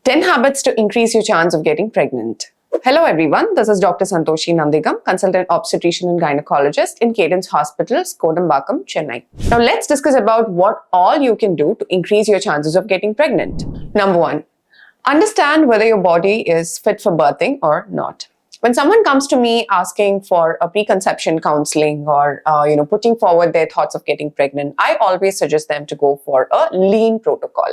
10 habits to increase your chance of getting pregnant. Hello everyone, this is Dr. Santoshi Nandigam, consultant obstetrician and gynecologist in Cadence Hospitals, Kodambakkam, Chennai. Now let's discuss about what all you can do to increase your chances of getting pregnant. Number 1, understand whether your body is fit for birthing or not. When someone comes to me asking for a preconception counseling or putting forward their thoughts of getting pregnant, I always suggest them to go for a lean protocol.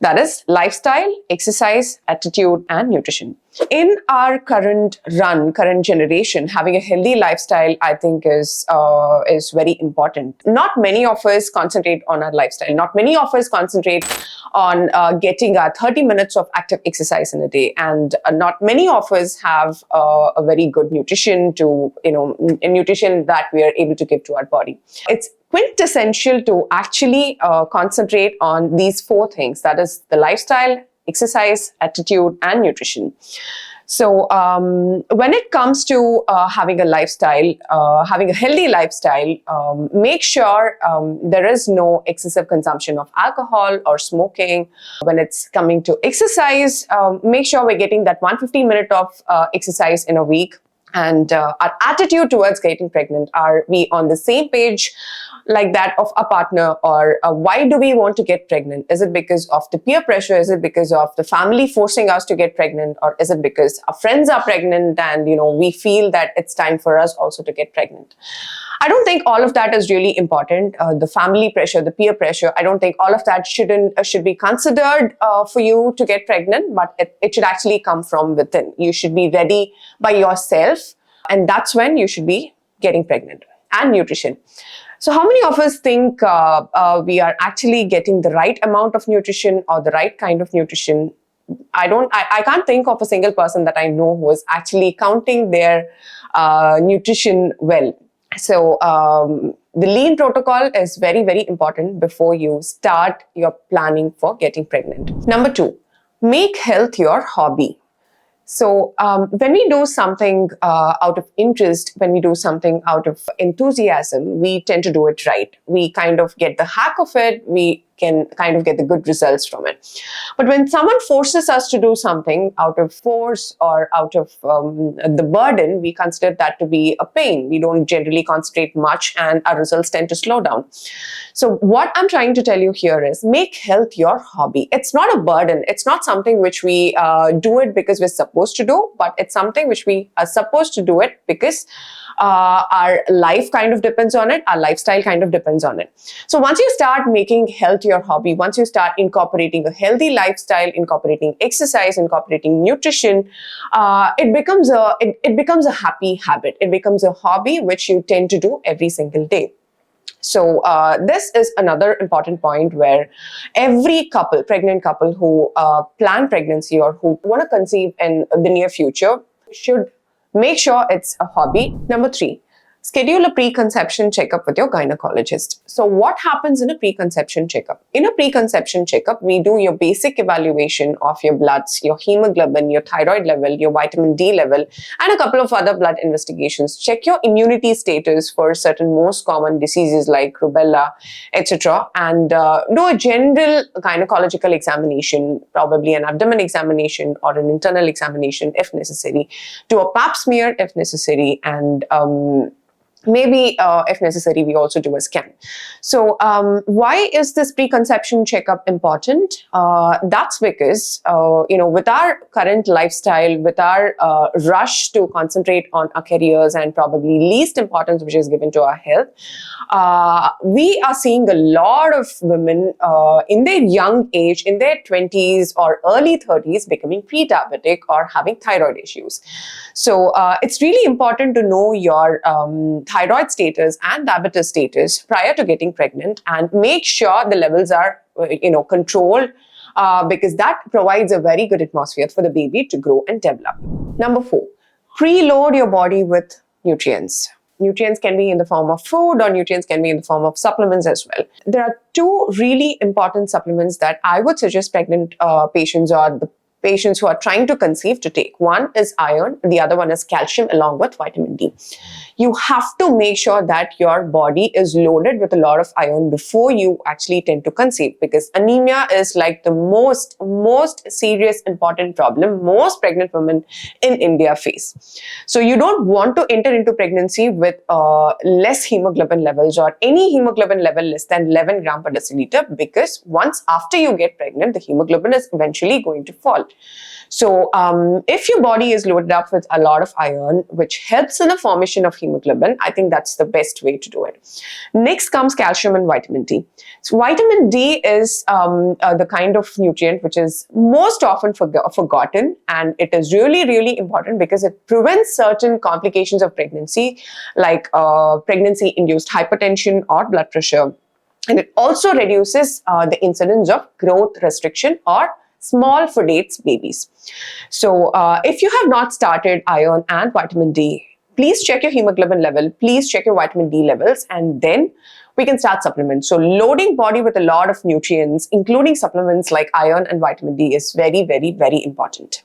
That is lifestyle, exercise, attitude, and nutrition. In our current generation, having a healthy lifestyle, I think, is very important. Not many of us concentrate on our lifestyle. Not many of us concentrate on getting 30 minutes of active exercise in a day, and not many of us have a very good nutrition nutrition that we are able to give to our body. It's quintessential to actually concentrate on these 4 things. That is the lifestyle, exercise, attitude, and nutrition. So when it comes to having a lifestyle, having a healthy lifestyle, make sure there is no excessive consumption of alcohol or smoking. When it's coming to exercise, make sure we're getting that 150 minutes of exercise in a week. And our attitude towards getting pregnant, are we on the same page like that of a partner, or why do we want to get pregnant? Is it because of the peer pressure? Is it because of the family forcing us to get pregnant? Or is it because our friends are pregnant and we feel that it's time for us also to get pregnant? I don't think all of that is really important. The family pressure, the peer pressure, I don't think all of that should be considered for you to get pregnant, but it should actually come from within. You should be ready by yourself, and that's when you should be getting pregnant. And nutrition. So how many of us think we are actually getting the right amount of nutrition or the right kind of nutrition? I can't think of a single person that I know who is actually counting their nutrition well. So the lean protocol is very, very important before you start your planning for getting pregnant. Number 2, make health your hobby. So when we do something out of interest, when we do something out of enthusiasm, we tend to do it right. We kind of get the hack of it. We can kind of get the good results from it. But when someone forces us to do something out of force or out of the burden, we consider that to be a pain. We don't generally concentrate much, and our results tend to slow down. So what I'm trying to tell you here is, make health your hobby. It's not a burden. It's not something which we do it because we're supposed to do, but it's something which we are supposed to do it because our life kind of depends on it, our lifestyle kind of depends on it. So once you start making health your hobby, once you start incorporating a healthy lifestyle, incorporating exercise, incorporating nutrition, it becomes a happy habit. It becomes a hobby which you tend to do every single day. So this is another important point where every pregnant couple who plan pregnancy or who want to conceive in the near future should make sure it's a hobby. Number 3, schedule a preconception checkup with your gynecologist. So what happens in a preconception checkup? In a preconception checkup, we do your basic evaluation of your bloods, your hemoglobin, your thyroid level, your vitamin D level, and a couple of other blood investigations. Check your immunity status for certain most common diseases like rubella, etc. And do a general gynecological examination, probably an abdomen examination or an internal examination if necessary. Do a pap smear if necessary, and maybe, if necessary, we also do a scan. So why is this preconception checkup important? That's because, with our current lifestyle, with our rush to concentrate on our careers and probably least importance which is given to our health, we are seeing a lot of women in their young age, in their 20s or early 30s, becoming pre-diabetic or having thyroid issues. So it's really important to know your thyroid status and diabetes status prior to getting pregnant, and make sure the levels are controlled, because that provides a very good atmosphere for the baby to grow and develop. Number 4, preload your body with nutrients. Nutrients can be in the form of food, or nutrients can be in the form of supplements as well. There are 2 really important supplements that I would suggest pregnant patients or the patients who are trying to conceive to take. One is iron, the other one is calcium along with vitamin D. You have to make sure that your body is loaded with a lot of iron before you actually tend to conceive, because anemia is like the most serious important problem most pregnant women in India face. So you don't want to enter into pregnancy with less hemoglobin levels or any hemoglobin level less than 11 gram per deciliter, because once after you get pregnant, the hemoglobin is eventually going to fall. So if your body is loaded up with a lot of iron, which helps in the formation of hemoglobin, I think that's the best way to do it. Next comes calcium and vitamin D. So vitamin D is the kind of nutrient which is most often forgotten, and it is really important because it prevents certain complications of pregnancy, like pregnancy-induced hypertension or blood pressure. And it also reduces the incidence of growth restriction or small foodates babies. So if you have not started iron and vitamin D, please check your hemoglobin level, please check your vitamin D levels, and then we can start supplements. So loading body with a lot of nutrients, including supplements like iron and vitamin D, is very important.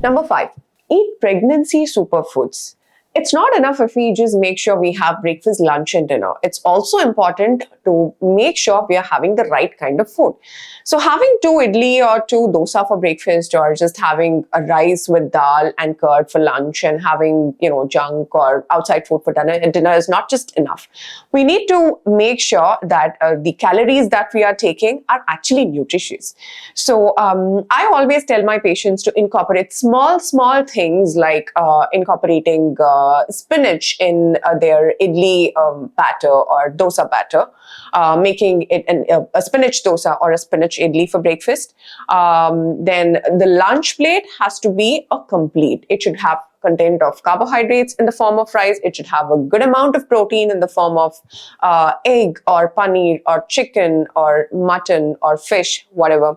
Number 5, eat pregnancy superfoods. It's not enough if we just make sure we have breakfast, lunch, and dinner. It's also important to make sure we are having the right kind of food. So having 2 idli or 2 dosa for breakfast, or just having a rice with dal and curd for lunch, and having, junk or outside food for dinner is not just enough. We need to make sure that the calories that we are taking are actually nutritious. So I always tell my patients to incorporate small things, like incorporating spinach in their idli batter or dosa batter, making it a spinach dosa or a spinach idli for breakfast. Then the lunch plate has to be a complete. It should have content of carbohydrates in the form of rice. It should have a good amount of protein in the form of egg or paneer or chicken or mutton or fish, whatever.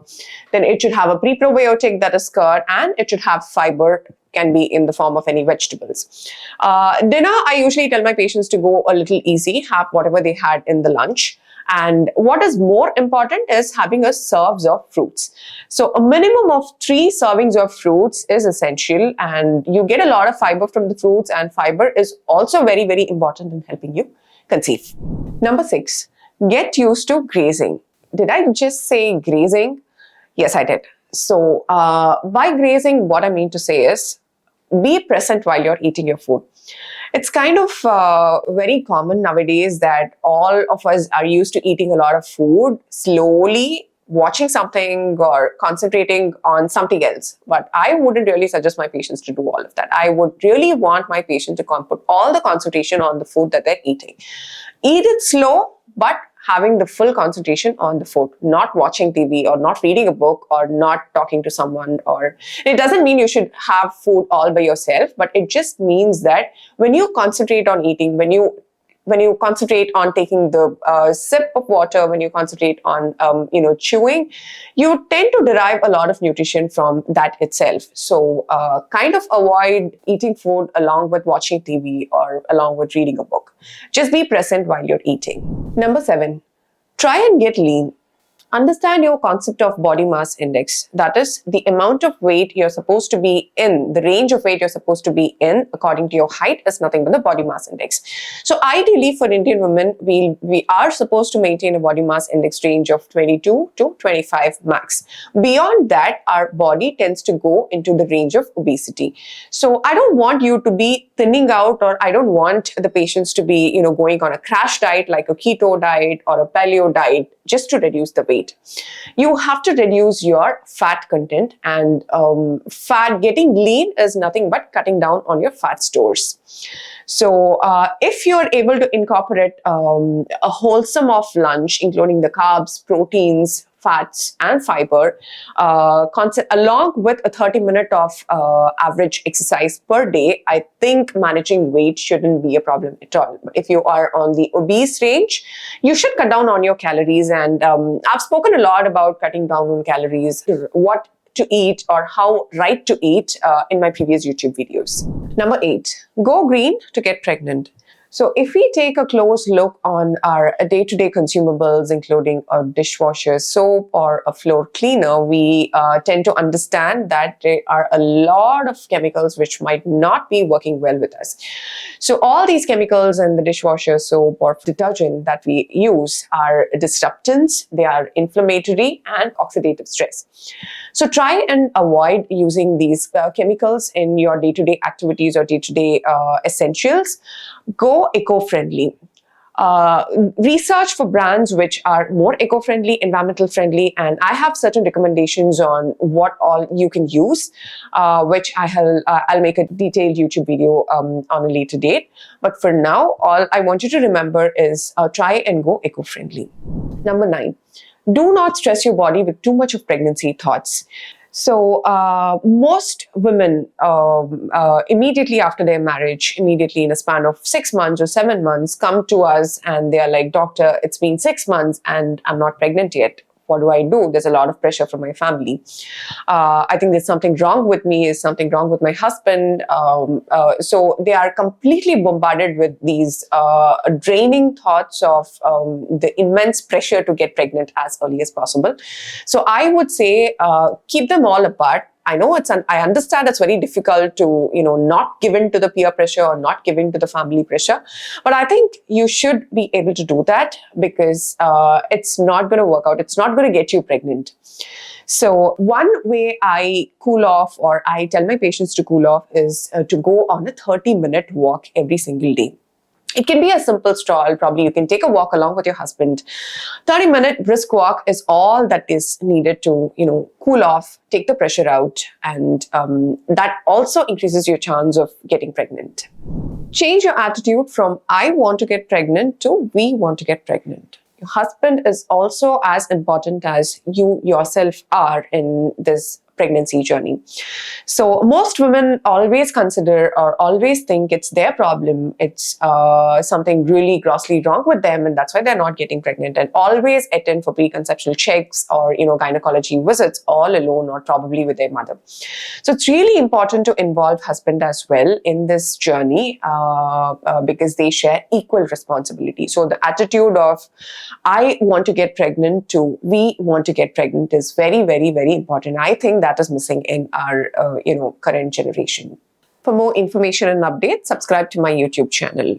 Then it should have a pre-probiotic, that is curd, and it should have fiber, can be in the form of any vegetables. Dinner, I usually tell my patients to go a little easy, have whatever they had in the lunch. And what is more important is having a serves of fruits. So a minimum of 3 servings of fruits is essential, and you get a lot of fiber from the fruits, and fiber is also very important in helping you conceive. Number 6, get used to grazing. Did I just say grazing? Yes, I did. So by grazing, what I mean to say is be present while you're eating your food. It's kind of very common nowadays that all of us are used to eating a lot of food, slowly watching something or concentrating on something else. But I wouldn't really suggest my patients to do all of that. I would really want my patient to put all the concentration on the food that they're eating. Eat it slow, but having the full concentration on the food, not watching TV or not reading a book or not talking to someone. Or it doesn't mean you should have food all by yourself, but it just means that when you concentrate on eating, when you concentrate on taking the sip of water, when you concentrate on chewing, you tend to derive a lot of nutrition from that itself. So kind of avoid eating food along with watching TV or along with reading a book. Just be present while you're eating. Number 7, try and get lean. Understand your concept of body mass index. That is the amount of weight you're supposed to be in, the range of weight you're supposed to be in according to your height is nothing but the body mass index. So ideally for Indian women, we are supposed to maintain a body mass index range of 22 to 25 max. Beyond that, our body tends to go into the range of obesity. So I don't want you to be thinning out, or I don't want the patients to be, going on a crash diet like a keto diet or a paleo diet just to reduce the weight. You have to reduce your fat content, and getting lean is nothing but cutting down on your fat stores. So if you're able to incorporate a wholesome of lunch, including the carbs, proteins, fats, and fiber, along with a 30-minute of average exercise per day, I think managing weight shouldn't be a problem at all. But if you are on the obese range, you should cut down on your calories. And I've spoken a lot about cutting down on calories, what to eat or how right to eat in my previous YouTube videos. Number 8, go green to get pregnant. So if we take a close look on our day-to-day consumables, including a dishwasher, soap, or a floor cleaner, we tend to understand that there are a lot of chemicals which might not be working well with us. So all these chemicals in the dishwasher, soap, or detergent that we use are disruptants, they are inflammatory and oxidative stress. So try and avoid using these chemicals in your day-to-day activities or day-to-day essentials. Go eco-friendly. Research for brands which are more eco-friendly, environmental friendly, and I have certain recommendations on what all you can use, which I'll make a detailed YouTube video on a later date. But for now, all I want you to remember is try and go eco-friendly. Number 9, do not stress your body with too much of pregnancy thoughts. So most women immediately after their marriage, immediately in a span of 6 months or 7 months, come to us and they are like, "Doctor, it's been 6 months and I'm not pregnant yet. What do I do? There's a lot of pressure from my family. I think there's something wrong with me. Is something wrong with my husband?" So they are completely bombarded with these draining thoughts of the immense pressure to get pregnant as early as possible. So I would say keep them all apart. I know I understand it's very difficult to, not give in to the peer pressure or not give in to the family pressure. But I think you should be able to do that because it's not going to work out. It's not going to get you pregnant. So one way I cool off, or I tell my patients to cool off, is to go on a 30-minute walk every single day. It can be a simple stroll. Probably you can take a walk along with your husband. 30-minute brisk walk is all that is needed to, cool off, take the pressure out, and that also increases your chance of getting pregnant. Change your attitude from "I want to get pregnant" to "we want to get pregnant." Your husband is also as important as you yourself are in this pregnancy journey. So most women always consider or always think it's their problem, it's something really grossly wrong with them, and that's why they're not getting pregnant, and always attend for preconceptional checks or gynecology visits all alone or probably with their mother. So it's really important to involve husband as well in this journey because they share equal responsibility. So the attitude of "I want to get pregnant" to "we want to get pregnant" is very, very, very important. I think that is missing in our current generation. For more information and updates, subscribe to my YouTube channel.